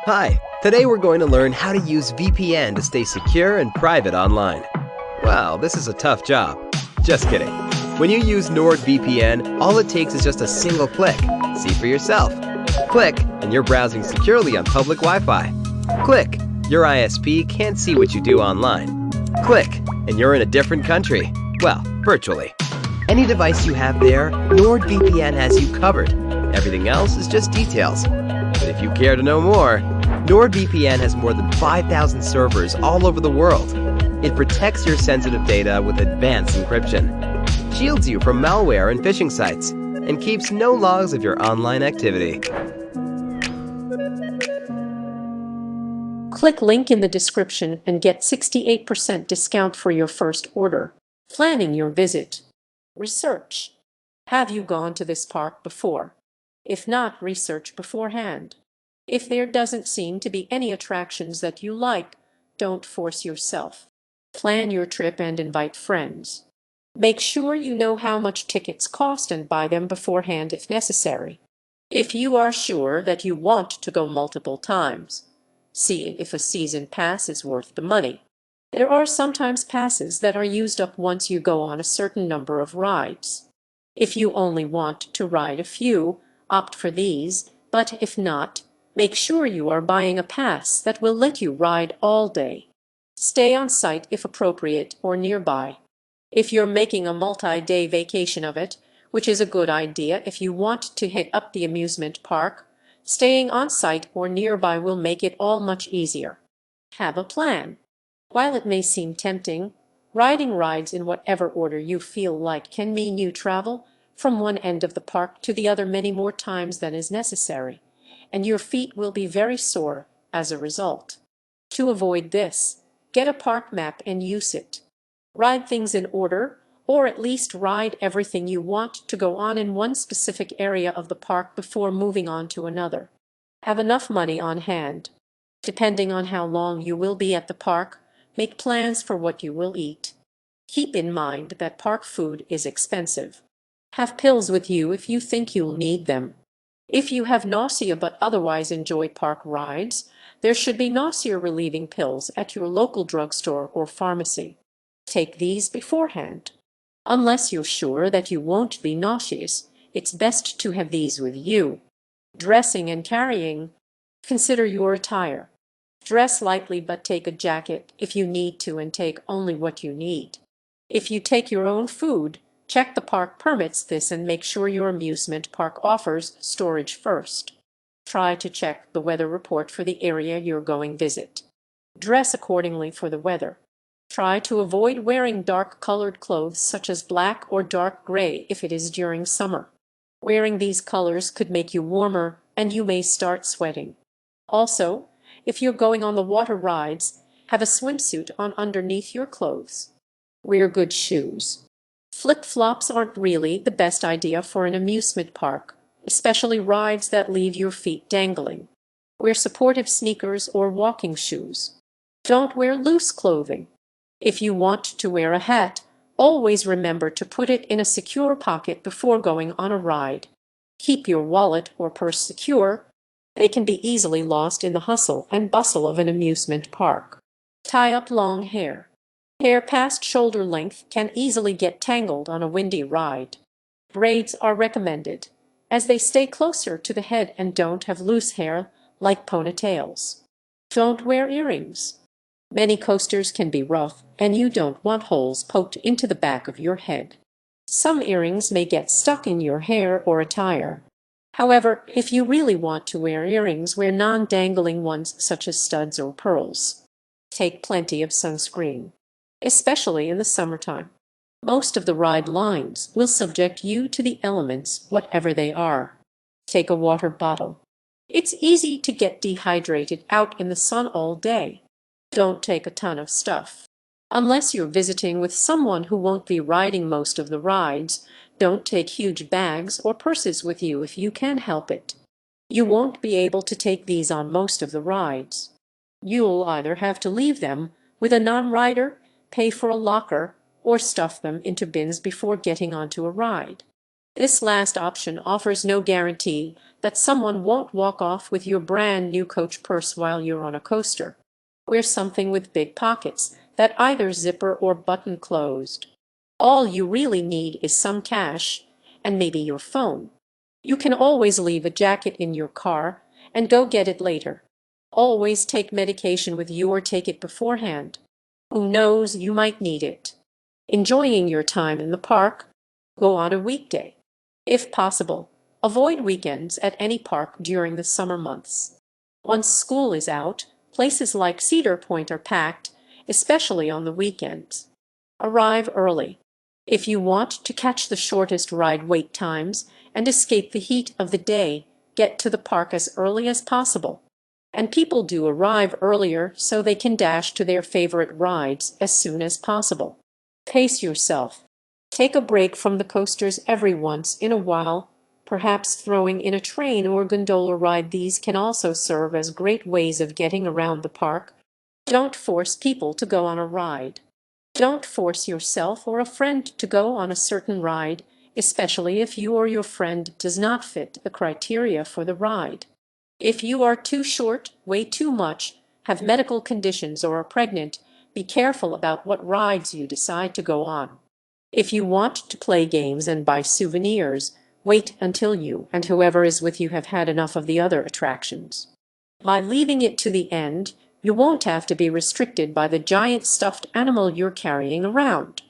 Hi, today we're going to learn how to use VPN to stay secure and private online. Wow, this is a tough job. Just kidding. When you use NordVPN, all it takes is just a single click. See for yourself. Click, and you're browsing securely on public Wi-Fi. Click, your ISP can't see what you do online. Click, and you're in a different country. Well, virtually. Any device you have there, NordVPN has you covered. Everything else is just details. But if you care to know more, NordVPN has more than 5,000 servers all over the world. It protects your sensitive data with advanced encryption, shields you from malware and phishing sites, and keeps no logs of your online activity. Click link in the description and get 68% discount for your first order. Planning your visit. Research. Have you gone to this park before? If not, research beforehand. If there doesn't seem to be any attractions that you like, don't force yourself. Plan your trip and invite friends. Make sure you know how much tickets cost and buy them beforehand if necessary. If you are sure that you want to go multiple times, see if a season pass is worth the money. There are sometimes passes that are used up once you go on a certain number of rides. If you only want to ride a few, opt for these, but if not, make sure you are buying a pass that will let you ride all day. Stay on site if appropriate or nearby. If you're making a multi-day vacation of it, which is a good idea if you want to hit up the amusement park, staying on site or nearby will make it all much easier. Have a plan. While it may seem tempting, riding rides in whatever order you feel like can mean you travel from one end of the park to the other many more times than is necessary, and your feet will be very sore as a result. To avoid this, get a park map and use it. Ride things in order, or at least ride everything you want to go on in one specific area of the park before moving on to another. Have enough money on hand. Depending on how long you will be at the park, make plans for what you will eat. Keep in mind that park food is expensive. Have pills with you if you think you'll need them. If you have nausea but otherwise enjoy park rides, there should be nausea-relieving pills at your local drugstore or pharmacy. Take these beforehand. Unless you're sure that you won't be nauseous, it's best to have these with you. Dressing and carrying. Consider your attire. Dress lightly but take a jacket if you need to and take only what you need. If you take your own food, check the park permits this and make sure your amusement park offers storage first. Try to check the weather report for the area you're going visit. Dress accordingly for the weather. Try to avoid wearing dark-colored clothes such as black or dark gray if it is during summer. Wearing these colors could make you warmer and you may start sweating. Also, if you're going on the water rides, have a swimsuit on underneath your clothes. Wear good shoes. Flip-flops aren't really the best idea for an amusement park, especially rides that leave your feet dangling. Wear supportive sneakers or walking shoes. Don't wear loose clothing. If you want to wear a hat, always remember to put it in a secure pocket before going on a ride. Keep your wallet or purse secure. They can be easily lost in the hustle and bustle of an amusement park. Tie up long hair. Hair past shoulder length can easily get tangled on a windy ride. Braids are recommended, as they stay closer to the head and don't have loose hair like ponytails. Don't wear earrings. Many coasters can be rough, and you don't want holes poked into the back of your head. Some earrings may get stuck in your hair or attire. However, if you really want to wear earrings, wear non-dangling ones such as studs or pearls. Take plenty of sunscreen, especially in the summertime. Most of the ride lines will subject you to the elements, whatever they are. Take a water bottle. It's easy to get dehydrated out in the sun all day. Don't take a ton of stuff. Unless you're visiting with someone who won't be riding most of the rides, don't take huge bags or purses with you if you can help it. You won't be able to take these on most of the rides. You'll either have to leave them with a non-rider, pay for a locker, or stuff them into bins before getting onto a ride. This last option offers no guarantee that someone won't walk off with your brand new Coach purse while you're on a coaster. Wear something with big pockets that either zipper or button closed. All you really need is some cash and maybe your phone. You can always leave a jacket in your car and go get it later. Always take medication with you or take it beforehand. Who knows, you might need it. Enjoying your time in the park? Go on a weekday. If possible, avoid weekends at any park during the summer months. Once school is out, places like Cedar Point are packed, especially on the weekends. Arrive early. If you want to catch the shortest ride wait times and escape the heat of the day, get to the park as early as possible. And people do arrive earlier so they can dash to their favorite rides as soon as possible. Pace yourself. Take a break from the coasters every once in a while, perhaps throwing in a train or gondola ride. These can also serve as great ways of getting around the park. Don't force people to go on a ride. Don't force yourself or a friend to go on a certain ride, especially if you or your friend does not fit the criteria for the ride. If you are too short, weigh too much, have medical conditions, or are pregnant, be careful about what rides you decide to go on. If you want to play games and buy souvenirs, wait until you and whoever is with you have had enough of the other attractions. By leaving it to the end, you won't have to be restricted by the giant stuffed animal you're carrying around.